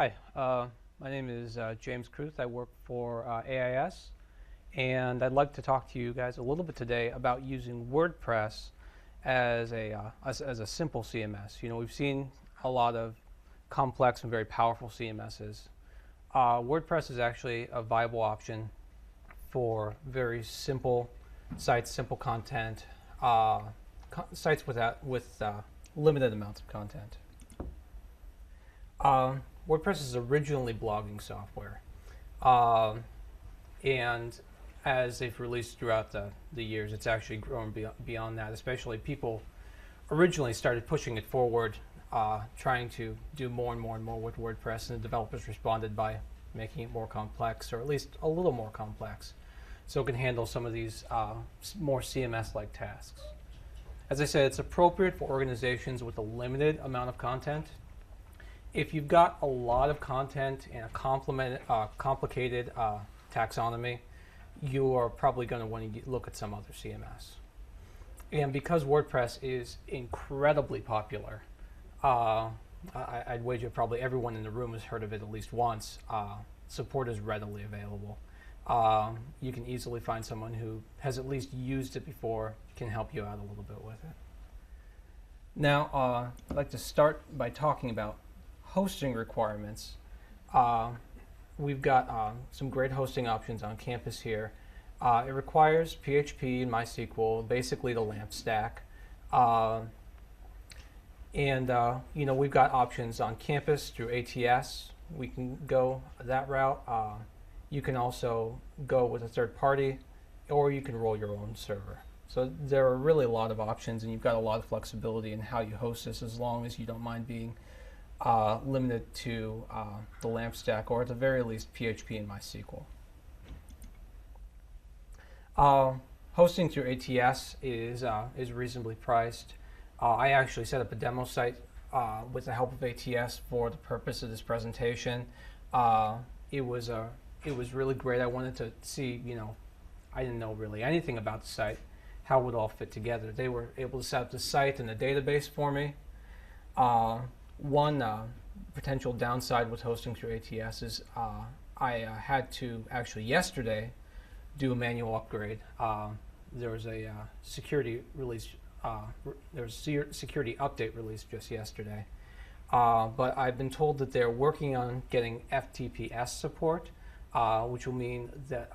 Hi, my name is James Kruth. I work for AIS, and I'd like to talk to you guys a little bit today about using WordPress as a simple CMS. You know, we've seen a lot of complex and very powerful CMSs. WordPress is actually a viable option for very simple sites, simple content, sites with limited amounts of content. WordPress is originally blogging software, and as they've released throughout the years, it's actually grown beyond that. Especially people originally started pushing it forward, trying to do more and more and more with WordPress, and the developers responded by making it more complex, or at least a little more complex, so it can handle some of these more CMS-like tasks. As I said, it's appropriate for organizations with a limited amount of content. If you've got a lot of content and a complicated taxonomy, you are probably going to want to look at some other CMS. And because WordPress is incredibly popular, I'd wager probably everyone in the room has heard of it at least once. Support is readily available. You can easily find someone who has at least used it before, can help you out a little bit with it. Now, I'd like to start by talking about hosting requirements. We've got some great hosting options on campus here. It requires PHP and MySQL, basically the LAMP stack. You know, we've got options on campus through ATS. We can go that route. You can also go with a third party, or you can roll your own server. So there are really a lot of options, and you've got a lot of flexibility in how you host this, as long as you don't mind being limited to the LAMP stack, or at the very least PHP and MySQL. Hosting through ATS is reasonably priced. I actually set up a demo site with the help of ATS for the purpose of this presentation. It was really great. I wanted to see, you know, I didn't know really anything about the site, how it would all fit together. They were able to set up the site and the database for me. One potential downside with hosting through ATS is I had to actually yesterday do a manual upgrade. There was a security release. There was a security update released just yesterday. But I've been told that they're working on getting FTPS support, which will mean that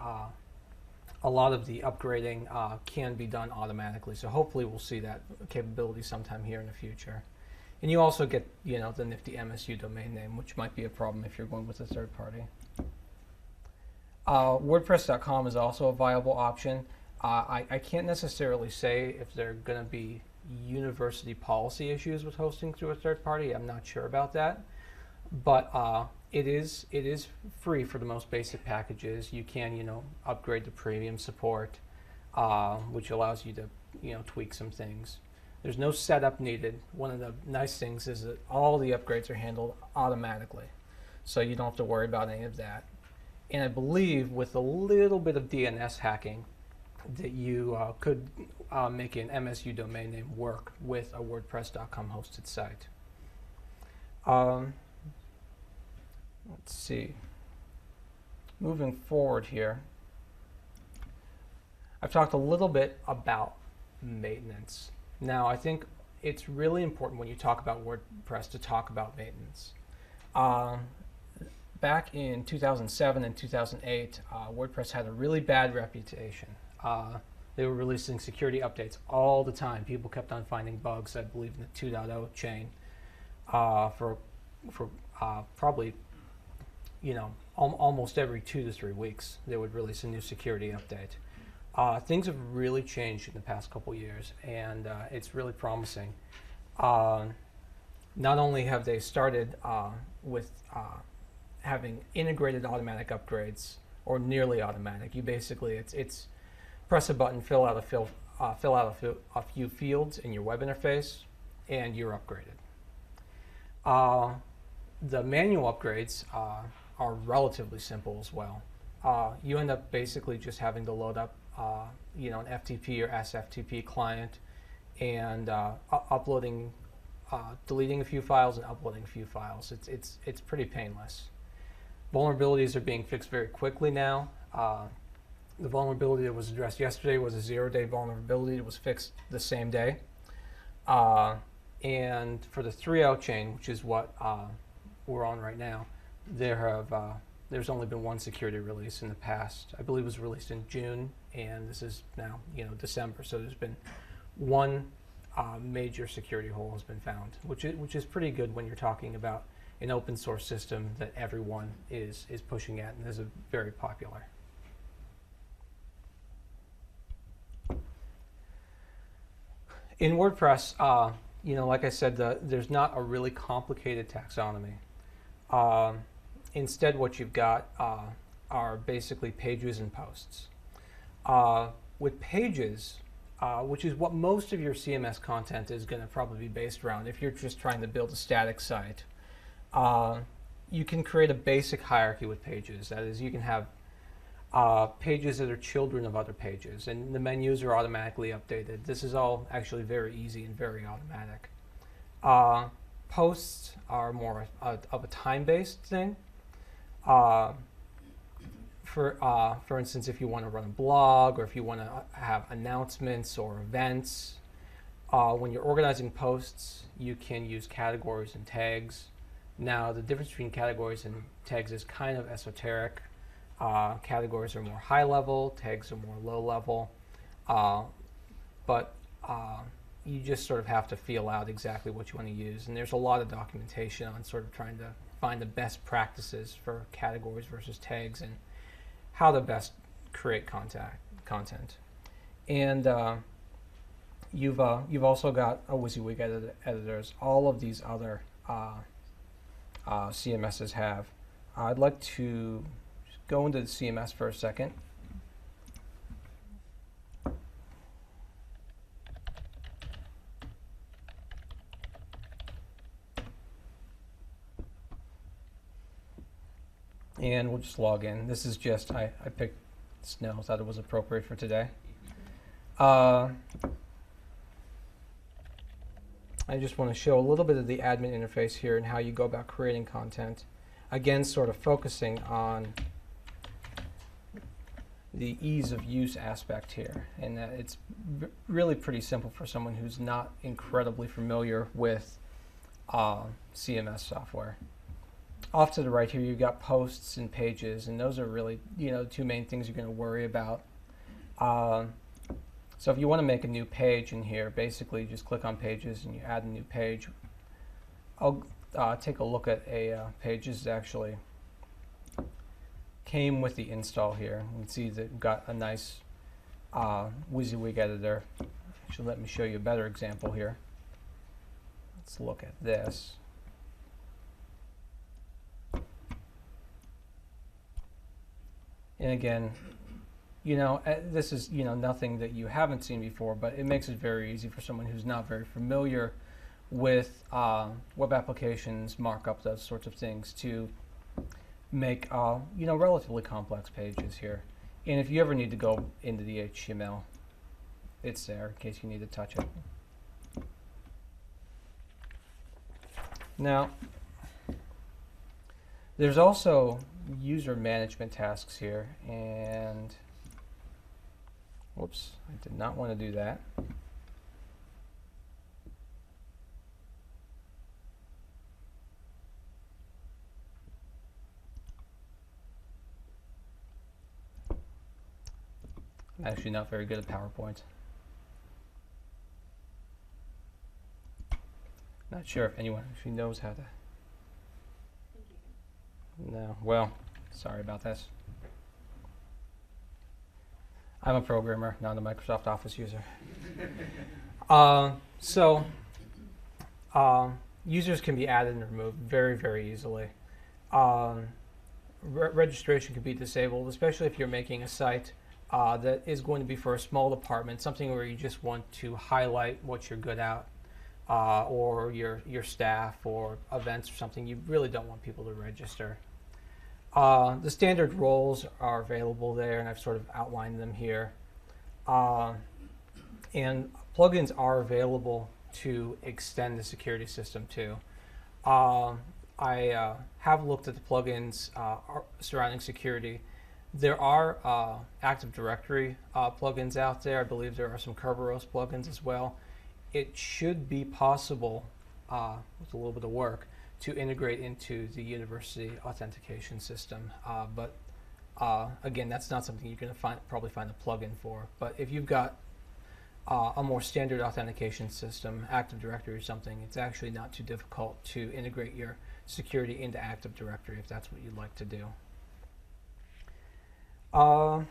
a lot of the upgrading can be done automatically. So hopefully we'll see that capability sometime here in the future. And you also get, you know, the nifty MSU domain name, which might be a problem if you're going with a third party. WordPress.com is also a viable option. I can't necessarily say if there are going to be university policy issues with hosting through a third party. I'm not sure about that. But it is free for the most basic packages. You can, you know, upgrade to premium support, which allows you to, you know, tweak some things. There's no setup needed. One of the nice things is that all the upgrades are handled automatically, so you don't have to worry about any of that. And I believe with a little bit of DNS hacking that you could make an MSU domain name work with a WordPress.com hosted site. Let's see. Moving forward here, I've talked a little bit about maintenance. Now, I think it's really important when you talk about WordPress to talk about maintenance. Back in 2007 and 2008, WordPress had a really bad reputation. They were releasing security updates all the time. People kept on finding bugs, I believe, in the 2.0 chain for probably, you know, almost every 2 to 3 weeks. They would release a new security update. Things have really changed in the past couple years, and it's really promising. Not only have they started with having integrated automatic upgrades, or nearly automatic. You basically, it's press a button, fill out a few fields in your web interface, and you're upgraded. The manual upgrades are relatively simple as well. You end up basically just having to load up you know, an FTP or SFTP client, and uploading deleting a few files and uploading a few files. It's pretty painless. Vulnerabilities are being fixed very quickly now. The vulnerability that was addressed yesterday was a 0-day vulnerability. It was fixed the same day. And for the 3.0 chain, which is what we're on right now, there's only been one security release in the past. I believe it was released in June, and this is now December. So there's been one major security hole has been found, which is pretty good when you're talking about an open source system that everyone is pushing at and is very popular. In WordPress, like I said, there's not a really complicated taxonomy. Instead, what you've got are basically pages and posts. With pages, which is what most of your CMS content is going to probably be based around, if you're just trying to build a static site, you can create a basic hierarchy with pages. That is, you can have pages that are children of other pages, and the menus are automatically updated. This is all actually very easy and very automatic. Posts are more of a time-based thing. For instance, if you want to run a blog or if you want to have announcements or events, when you're organizing posts, you can use categories and tags. Now, the difference between categories and tags is kind of esoteric. Categories are more high level, tags are more low level, but you just sort of have to feel out exactly what you want to use. And there's a lot of documentation on sort of trying to find the best practices for categories versus tags and how to best create content. And you've also got a WYSIWYG editors. All of these other CMSs have. I'd like to go into the CMS for a second. And we'll just log in. This is just, I picked Snow, thought it was appropriate for today. I just want to show a little bit of the admin interface here and how you go about creating content. Again, sort of focusing on the ease of use aspect here, and that it's really pretty simple for someone who's not incredibly familiar with CMS software. Off to the right here, you've got posts and pages, and those are really the two main things you're going to worry about. So if you want to make a new page in here, basically you just click on pages and you add a new page. I'll take a look at a page. This actually came with the install here. You can see that we've got a nice WYSIWYG editor. Actually, let me show you a better example here. Let's look at this. And again, this is nothing that you haven't seen before, but it makes it very easy for someone who's not very familiar with web applications, markup, those sorts of things, to make relatively complex pages here. And if you ever need to go into the HTML, it's there in case you need to touch it. Now, there's also user management tasks here, and whoops, I did not want to do that. I'm actually not very good at PowerPoint. Not sure if anyone actually knows how to. No, well, sorry about this. I'm a programmer, not a Microsoft Office user. Users can be added and removed very, very easily. Registration can be disabled, especially if you're making a site that is going to be for a small department, something where you just want to highlight what you're good at, or your staff or events or something. You really don't want people to register. The standard roles are available there, and I've sort of outlined them here. And plugins are available to extend the security system to. I have looked at the plugins surrounding security. There are Active Directory plugins out there. I believe there are some Kerberos plugins as well. It should be possible, with a little bit of work, to integrate into the university authentication system. But again, that's not something you're going to probably find a plugin for. But if you've got a more standard authentication system, Active Directory or something, it's actually not too difficult to integrate your security into Active Directory if that's what you'd like to do. Theming.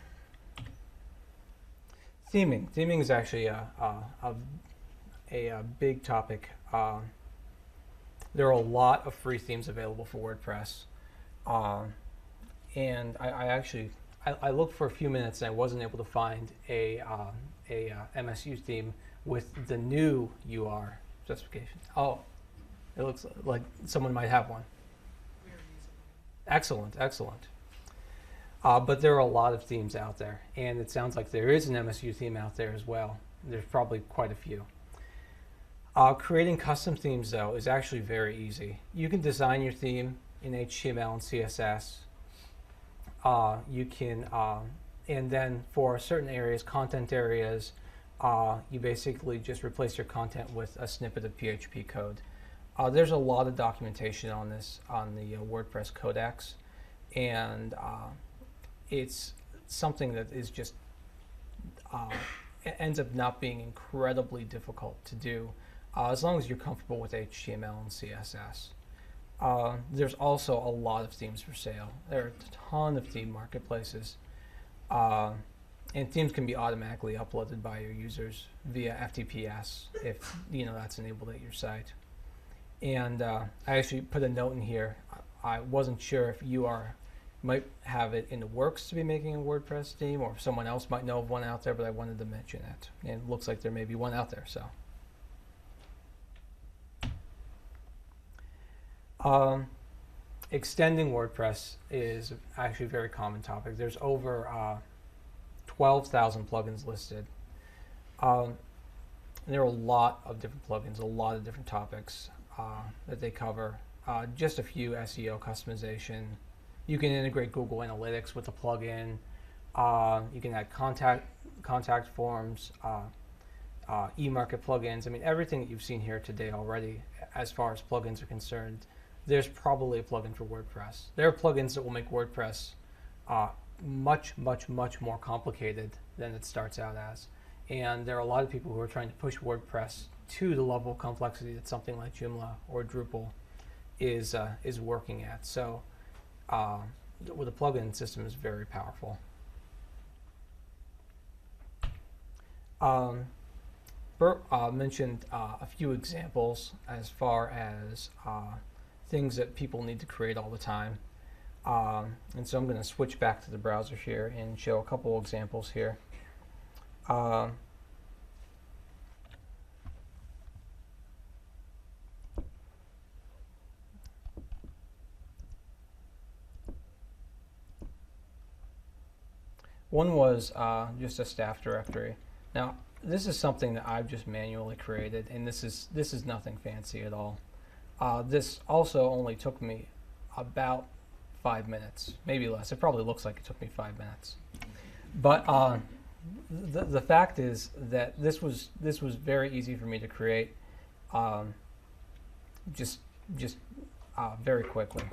Theming is actually a big topic. There are a lot of free themes available for WordPress, and I looked for a few minutes and I wasn't able to find a MSU theme with the new UR specification. Oh, it looks like someone might have one. Excellent, excellent. But there are a lot of themes out there, and it sounds like there is an MSU theme out there as well. There's probably quite a few. Creating custom themes, though, is actually very easy. You can design your theme in HTML and CSS. You can, and then for certain areas, content areas, you basically just replace your content with a snippet of PHP code. There's a lot of documentation on this on the WordPress Codex, and it's something that is just it ends up not being incredibly difficult to do as long as you're comfortable with HTML and CSS. There's also a lot of themes for sale. There are a ton of theme marketplaces, and themes can be automatically uploaded by your users via FTPS if that's enabled at your site. And I actually put a note in here. I wasn't sure if you might have it in the works to be making a WordPress theme, or if someone else might know of one out there, but I wanted to mention it. And it looks like there may be one out there. So, extending WordPress is actually a very common topic. There's over 12,000 plugins listed. There are a lot of different plugins, a lot of different topics that they cover. Just a few: SEO customization. You can integrate Google Analytics with a plugin. You can add contact forms, e-market plugins. I mean, everything that you've seen here today already, as far as plugins are concerned, there's probably a plugin for WordPress. There are plugins that will make WordPress much, much, much more complicated than it starts out as. And there are a lot of people who are trying to push WordPress to the level of complexity that something like Joomla or Drupal is working at. So with a plugin system is very powerful. Bert mentioned a few examples as far as things that people need to create all the time. And so I'm going to switch back to the browser here and show a couple examples here. One was just a staff directory. Now, this is something that I've just manually created, and this is nothing fancy at all. This also only took me about 5 minutes, maybe less. It probably looks like it took me 5 minutes. But the fact is that this was very easy for me to create, just very quickly.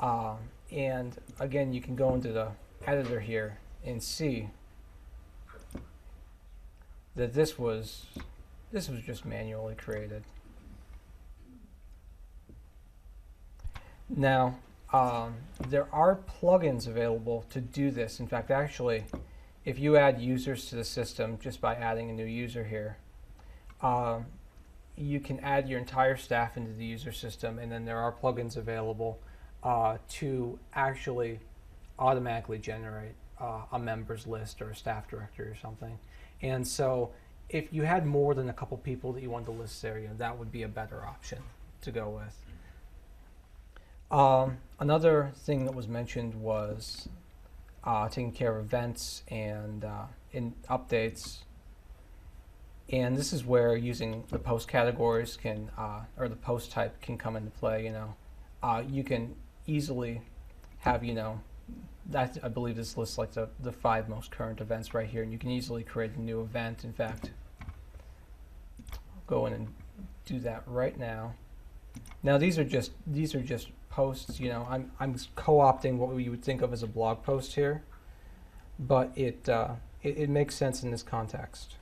And again, you can go into the editor here and see that this was just manually created. Now, there are plugins available to do this. In fact, actually, if you add users to the system just by adding a new user here, you can add your entire staff into the user system, and then there are plugins available to actually automatically generate a members list or a staff directory or something. And so if you had more than a couple people that you wanted to list there, that would be a better option to go with. Another thing that was mentioned was taking care of events and in updates. And this is where using the post categories can, or the post type can come into play. You can easily have, I believe this lists like the 5 most current events right here, and you can easily create a new event. In fact, I'll go in and do that right now. Now these are just posts. I'm co-opting what you would think of as a blog post here, but it makes sense in this context.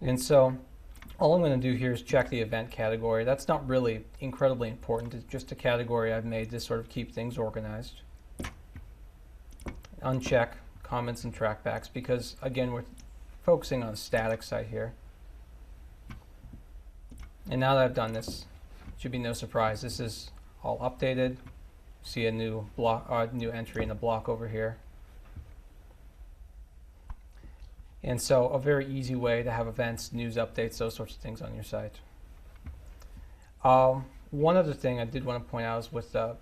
And so all I'm going to do here is check the event category. That's not really incredibly important. It's just a category I've made to sort of keep things organized. Uncheck comments and trackbacks because, again, we're focusing on a static site here. And now that I've done this, it should be no surprise. This is all updated. See a new block, new entry in the block over here. And so a very easy way to have events, news updates, those sorts of things on your site. One other thing I did want to point out is with the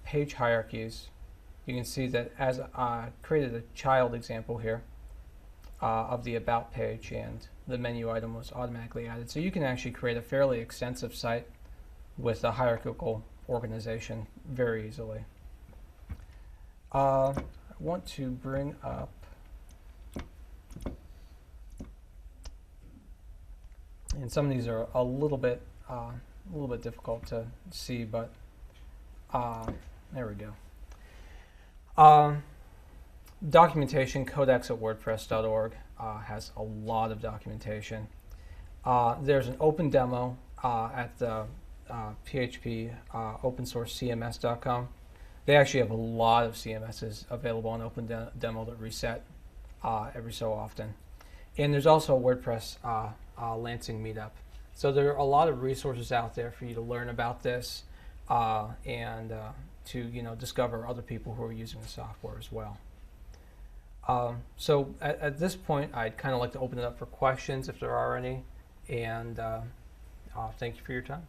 page hierarchies. You can see that as I created a child example here of the About page, and the menu item was automatically added. So you can actually create a fairly extensive site with a hierarchical organization very easily. I want to bring up and some of these are a little bit difficult to see, but there we go. Documentation, codex at wordpress.org has a lot of documentation. There's an open demo at the PHP open source CMS.com. They actually have a lot of CMSs available on open demo that reset every so often. And there's also a WordPress Lansing meetup. So there are a lot of resources out there for you to learn about this and to discover other people who are using the software as well. So at this point, I'd kind of like to open it up for questions if there are any, and thank you for your time.